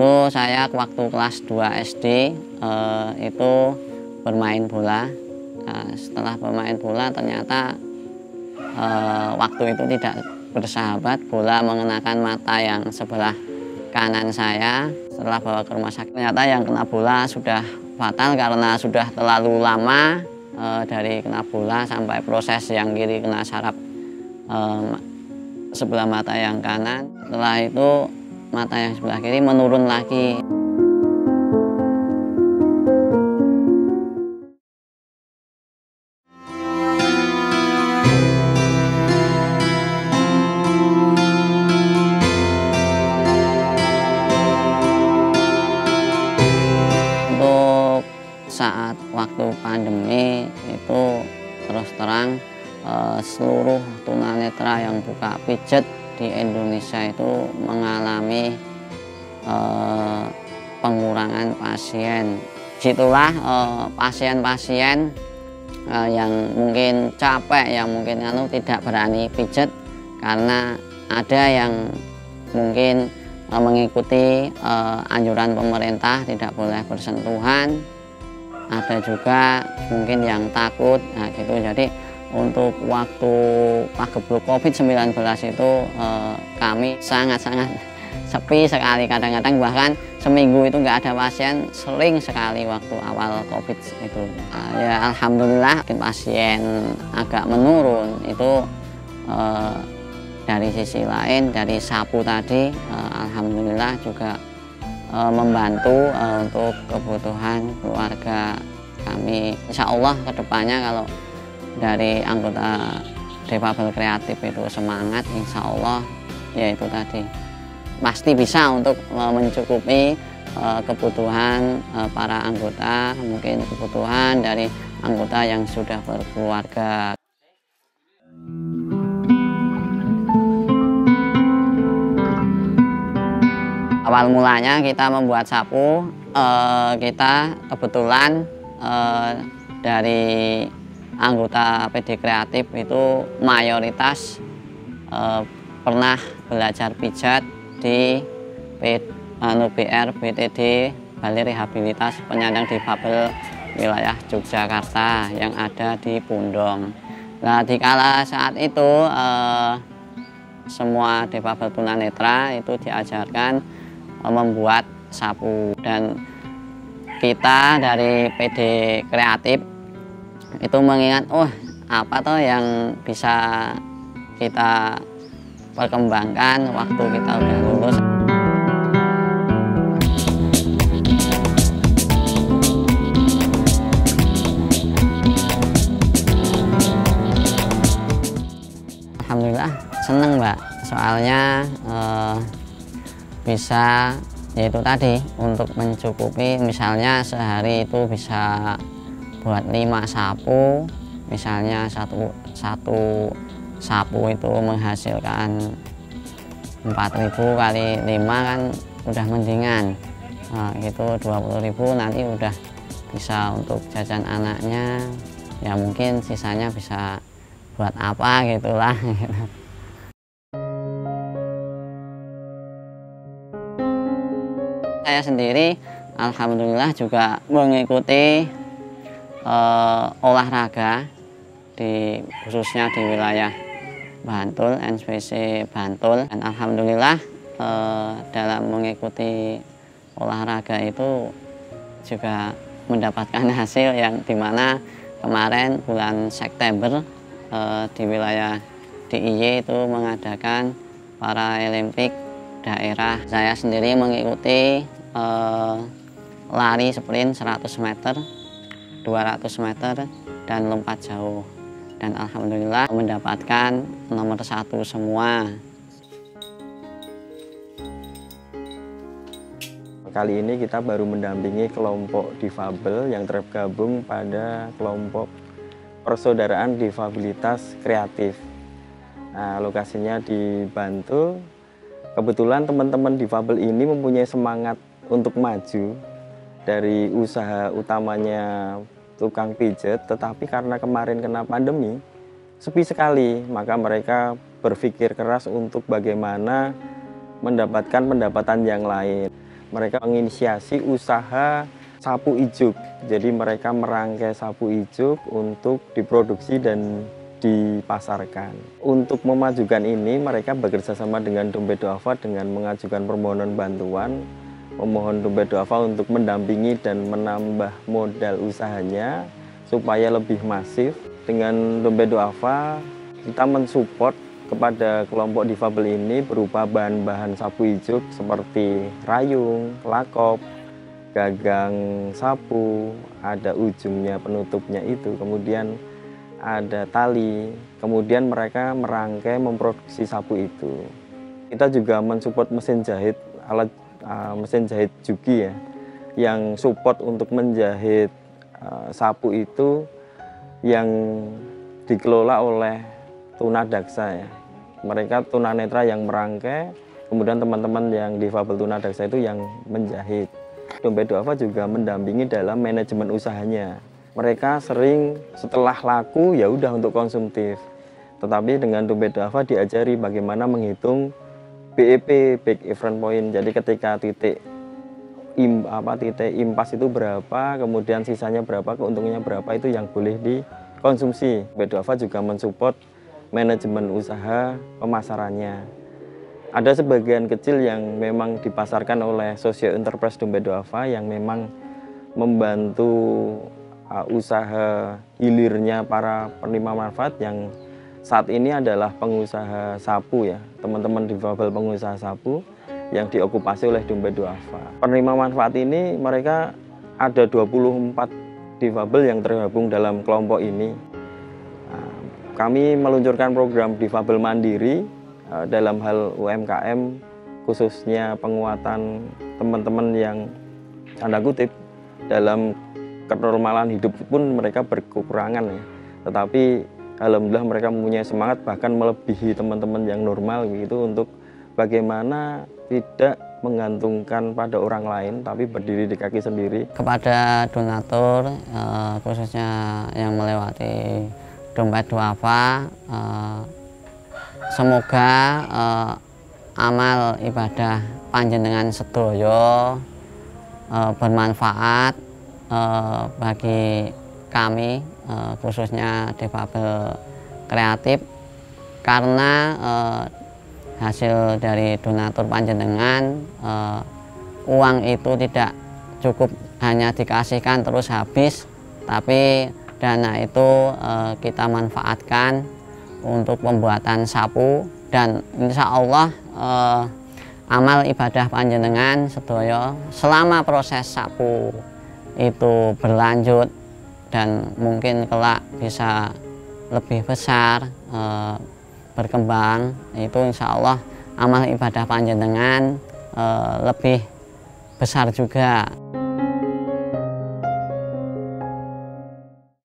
Dulu saya waktu kelas 2 SD itu bermain bola. Nah, setelah bermain bola ternyata waktu itu tidak bersahabat, bola mengenakan mata yang sebelah kanan saya. Setelah bawa ke rumah sakit, ternyata yang kena bola sudah fatal karena sudah terlalu lama dari kena bola sampai proses yang kiri kena saraf sebelah mata yang kanan. Setelah itu mata yang sebelah kiri menurun lagi. Untuk saat waktu pandemi itu terus terang seluruh tunanetra yang buka pijet di Indonesia itu mengalami pengurangan pasien. Disitulah pasien-pasien yang mungkin capek, yang mungkin tidak berani pijet karena ada yang mungkin mengikuti anjuran pemerintah tidak boleh bersentuhan. Ada juga mungkin yang takut, nah gitu. Jadi untuk waktu pagebluk COVID-19 itu kami sangat-sangat sepi sekali. Kadang-kadang bahkan seminggu itu nggak ada pasien, sering sekali waktu awal COVID itu. Ya alhamdulillah pasien agak menurun itu. Dari sisi lain, dari sapu tadi alhamdulillah juga membantu untuk kebutuhan keluarga kami. Insya Allah kedepannya kalau dari anggota Difabel Kreatif itu semangat, insya Allah ya itu tadi pasti bisa untuk mencukupi kebutuhan para anggota, mungkin kebutuhan dari anggota yang sudah berkeluarga. Awal mulanya kita membuat sapu, kita kebetulan dari anggota PD Kreatif itu mayoritas pernah belajar pijat di BR BTD Balai Rehabilitas Penyandang Difabel wilayah Yogyakarta yang ada di Pundong. Nah, dikala saat itu semua difabel tunanetra itu diajarkan membuat sapu, dan kita dari PD Kreatif itu mengingat, oh apa toh yang bisa kita perkembangkan waktu kita udah lulus. Alhamdulillah seneng Mbak, soalnya bisa yaitu tadi untuk mencukupi, misalnya sehari itu bisa buat 5 sapu, misalnya satu sapu itu menghasilkan 4.000 kali 5 kan udah mendingan. Nah, gitu 20.000 nanti udah bisa untuk jajan anaknya, ya mungkin sisanya bisa buat apa gitulah. Saya sendiri alhamdulillah juga mengikuti olahraga khususnya di wilayah Bantul, NSPC Bantul, dan alhamdulillah dalam mengikuti olahraga itu juga mendapatkan hasil yang dimana kemarin bulan September di wilayah DIY itu mengadakan Paralimpik daerah. Saya sendiri mengikuti lari sprint 100 meter, 200 meter, dan lompat jauh. Dan alhamdulillah mendapatkan nomor 1 semua. Kali ini kita baru mendampingi kelompok difabel yang tergabung pada kelompok Persaudaraan Difabilitas Kreatif. Nah, lokasinya di Bantul. Kebetulan teman-teman difabel ini mempunyai semangat untuk maju dari usaha utamanya tukang pijet, tetapi karena kemarin kena pandemi, sepi sekali, maka mereka berpikir keras untuk bagaimana mendapatkan pendapatan yang lain. mereka menginisiasi usaha sapu ijuk. Jadi mereka merangkai sapu ijuk untuk diproduksi dan dipasarkan. Untuk memajukan ini, mereka bekerja sama dengan Dompet Duafa dengan mengajukan permohonan bantuan, memohon Dompet Duafa untuk mendampingi dan menambah modal usahanya supaya lebih masif. Dengan Dompet Duafa, kita mensupport kepada kelompok difabel ini berupa bahan-bahan sapu ijuk seperti rayung, lakop, gagang sapu, ada ujungnya penutupnya itu, kemudian ada tali, kemudian mereka merangkai memproduksi sapu itu. Kita juga mensupport mesin jahit, alat mesin jahit juki ya, yang support untuk menjahit sapu itu yang dikelola oleh tunadaksa ya. Mereka tunanetra yang merangkai, kemudian teman-teman yang difabel tunadaksa itu yang menjahit. Dompet Duafa juga mendampingi dalam manajemen usahanya. Mereka sering setelah laku ya udah untuk konsumtif. Tetapi dengan Dompet Duafa diajari bagaimana menghitung BEP, Back Event Point. Jadi ketika titik impas itu berapa, kemudian sisanya berapa, keuntungannya berapa, itu yang boleh dikonsumsi. Dompet Duafa juga mensupport manajemen usaha pemasarannya. Ada sebagian kecil yang memang dipasarkan oleh Socio Enterprise Dompet Duafa yang memang membantu usaha hilirnya para penerima manfaat yang saat ini adalah pengusaha sapu ya, teman-teman difabel pengusaha sapu yang diokupasi oleh Dompet Duafa. Penerima manfaat ini mereka ada 24 difabel yang tergabung dalam kelompok ini. Kami meluncurkan program difabel mandiri dalam hal UMKM, khususnya penguatan teman-teman yang tanda kutip dalam kenormalan hidup pun mereka berkekurangan ya. Tetapi alhamdulillah mereka mempunyai semangat bahkan melebihi teman-teman yang normal gitu untuk bagaimana tidak menggantungkan pada orang lain tapi berdiri di kaki sendiri. Kepada donatur khususnya yang melewati Dompet Duafa, semoga amal ibadah panjenengan sedoyo bermanfaat bagi kami khususnya difabel kreatif, karena hasil dari donatur panjenengan uang itu tidak cukup hanya dikasihkan terus habis, tapi dana itu kita manfaatkan untuk pembuatan sapu, dan insya Allah amal ibadah panjenengan sedoyo selama proses sapu itu berlanjut dan mungkin kelak bisa lebih besar berkembang, itu insya Allah amal ibadah panjenengan lebih besar juga.